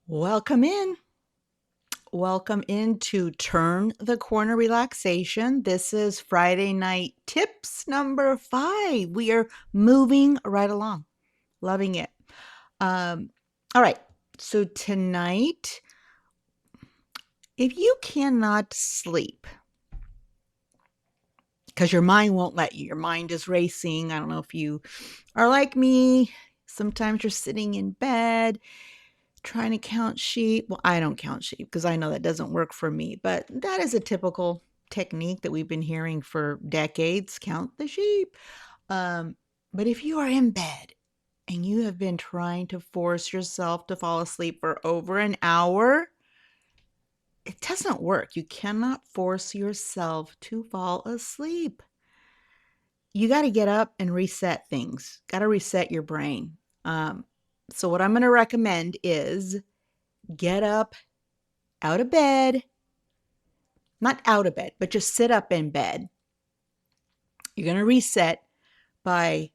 Welcome in. Welcome into Turn the Corner Relaxation. This is Friday night tips number 5. We are moving right along. Loving it. Um, all right. So tonight, if you cannot sleep because your mind won't let you, your mind is racing. I don't know if you are like me. Sometimes you're sitting in bed trying to count sheep. Well, I don't count sheep because I know that doesn't work for me, but that is a typical technique that we've been hearing for decades, count the sheep. Um, but if you are in bed and you have been trying to force yourself to fall asleep for over an hour, it doesn't work. You cannot force yourself to fall asleep. You got to get up and reset things. Got to reset your brain. Um, so what I'm going to recommend is get up out of bed, not out of bed, but just sit up in bed. You're going to reset by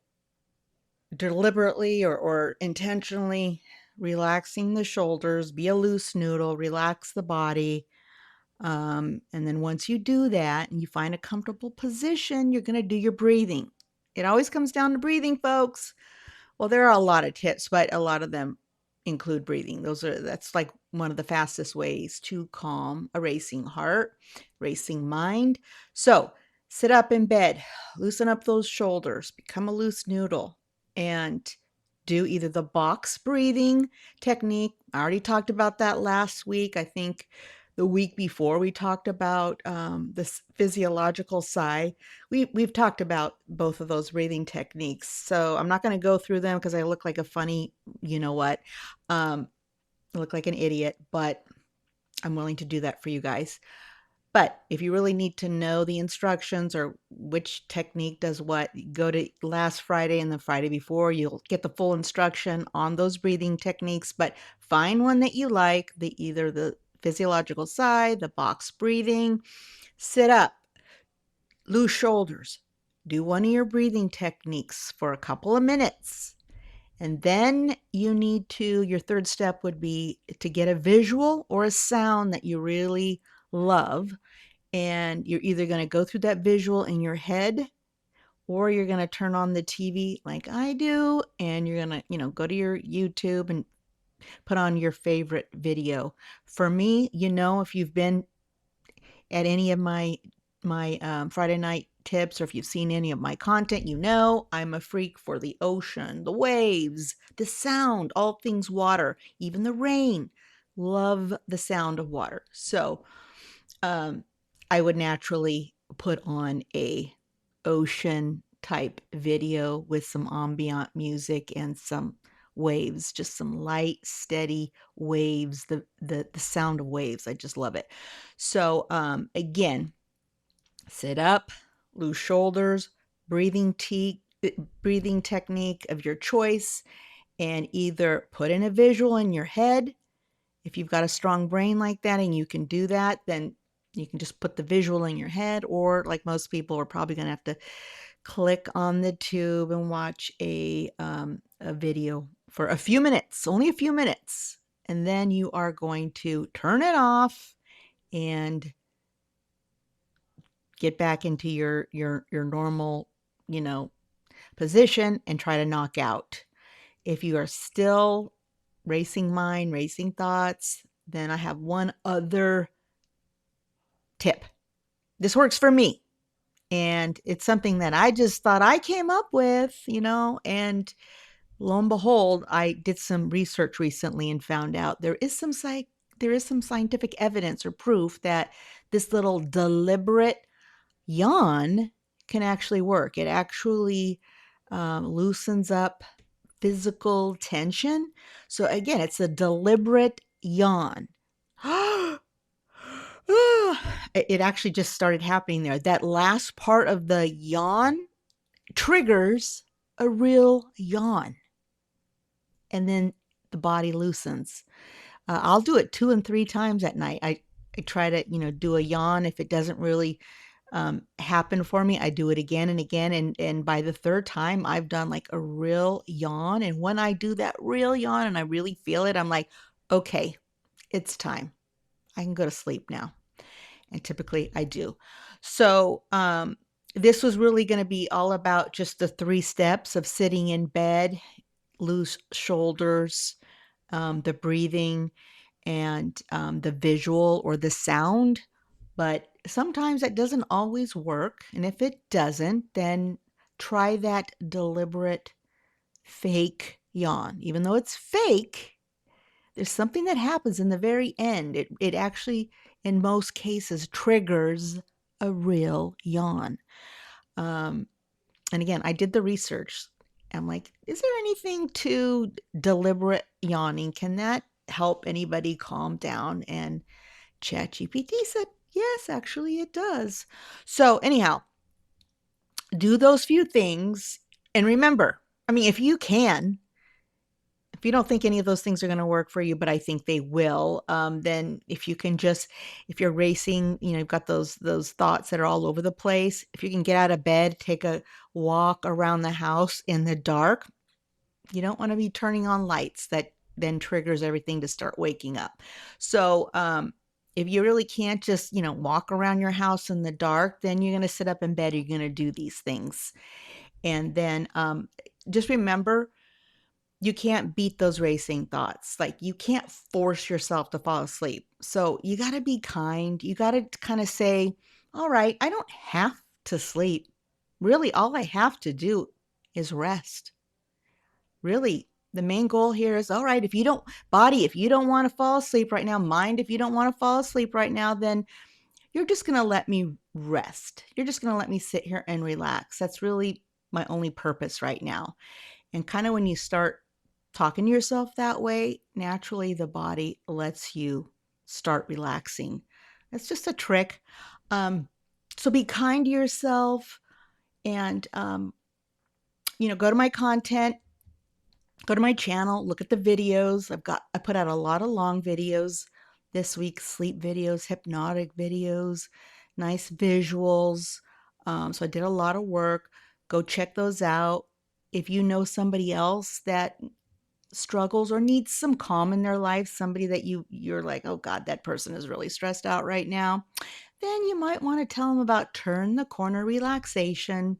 deliberately or intentionally relaxing the shoulders, be a loose noodle, relax the body. And then once you do that and you find a comfortable position, you're going to do your breathing. It always comes down to breathing, folks. Well, there are a lot of tips, but a lot of them include breathing. That's like one of the fastest ways to calm a racing heart, racing mind. So, sit up in bed, loosen up those shoulders, become a loose noodle, and do either the box breathing technique. I already talked about that last week. I think the week before we talked about this physiological sigh. We've talked about both of those breathing techniques, so I'm not going to go through them because I look like a funny, you know what, I look like an idiot, but I'm willing to do that for you guys. But if you really need to know the instructions or which technique does what, go to last Friday and the Friday before. You'll get the full instruction on those breathing techniques, but find one that you like, either the physiological sigh, the box breathing, sit up, loose shoulders, do one of your breathing techniques for a couple of minutes. And then your third step would be to get a visual or a sound that you really love. And you're either going to go through that visual in your head or you're going to turn on the TV like I do. And you're going to, go to your YouTube and put on your favorite video. For me, if you've been at any of my Friday night tips, or if you've seen any of my content, I'm a freak for the ocean, the waves, the sound, all things water, even the rain. Love the sound of water. So I would naturally put on a ocean type video with some ambient music and some waves, just some light, steady waves, the sound of waves. I just love it. So again, sit up, loose shoulders, breathing technique of your choice, and either put in a visual in your head. If you've got a strong brain like that and you can do that, then you can just put the visual in your head, or like most people are probably going to have to click on the tube and watch a video for a few minutes, only a few minutes. And then you are going to turn it off and get back into your normal, you know, position and try to knock out. If you are still racing mind, racing thoughts, then I have one other tip. This works for me. And it's something that I just thought I came up with, and lo and behold, I did some research recently and found out there is some scientific evidence or proof that this little deliberate yawn can actually work. It actually loosens up physical tension. So again, it's a deliberate yawn. It actually just started happening there. That last part of the yawn triggers a real yawn, and then the body loosens. I'll do it 2 and 3 times at night. I try to do a yawn. If it doesn't really happen for me, I do it again and again, and by the third time, I've done like a real yawn. And when I do that real yawn and I really feel it, I'm like, okay, it's time. I can go to sleep now. And typically I do. So, this was really going to be all about just the 3 steps of sitting in bed, loose shoulders, the breathing, and the visual or the sound. But sometimes that doesn't always work. And if it doesn't, then try that deliberate fake yawn. Even though it's fake, there's something that happens in the very end. It actually, in most cases, triggers a real yawn. Um, and again, I did the research. I'm like, is there anything to deliberate yawning? Can that help anybody calm down? And ChatGPT said, yes, actually it does. So anyhow, do those few things. And remember, I mean, if you don't think any of those things are going to work for you, but I think they will, then if you can just, if you're racing, you've got those thoughts that are all over the place. If you can get out of bed, take a walk around the house in the dark. You don't want to be turning on lights that then triggers everything to start waking up. So if you really can't just walk around your house in the dark, then you're going to sit up in bed. You're going to do these things, and then just remember, you can't beat those racing thoughts. Like, you can't force yourself to fall asleep. So you got to be kind. You got to kind of say, all right, I don't have to sleep. Really, all I have to do is rest. Really, the main goal here is, all right, if you don't, body, if you don't want to fall asleep right now, mind, if you don't want to fall asleep right now, then you're just going to let me rest. You're just going to let me sit here and relax. That's really my only purpose right now. And kind of when you start talking to yourself that way, naturally the body lets you start relaxing. That's just a trick. So be kind to yourself, and go to my content, go to my channel, look at the videos. I put out a lot of long videos this week, sleep videos, hypnotic videos, nice visuals. So I did a lot of work. Go check those out. If you know somebody else that struggles or needs some calm in their life, somebody that you're like, oh God, that person is really stressed out right now, then you might want to tell them about Turn the Corner Relaxation.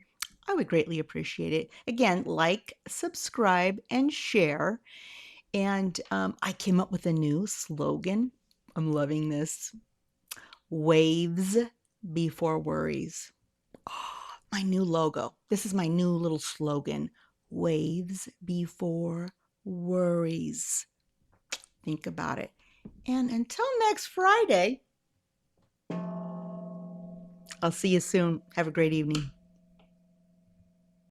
I would greatly appreciate it. Again, like, subscribe, and share. And I came up with a new slogan. I'm loving this. Waves before worries. Oh, my new logo. This is my new little slogan. Waves before worries. Think about it. And until next Friday, I'll see you soon. Have a great evening.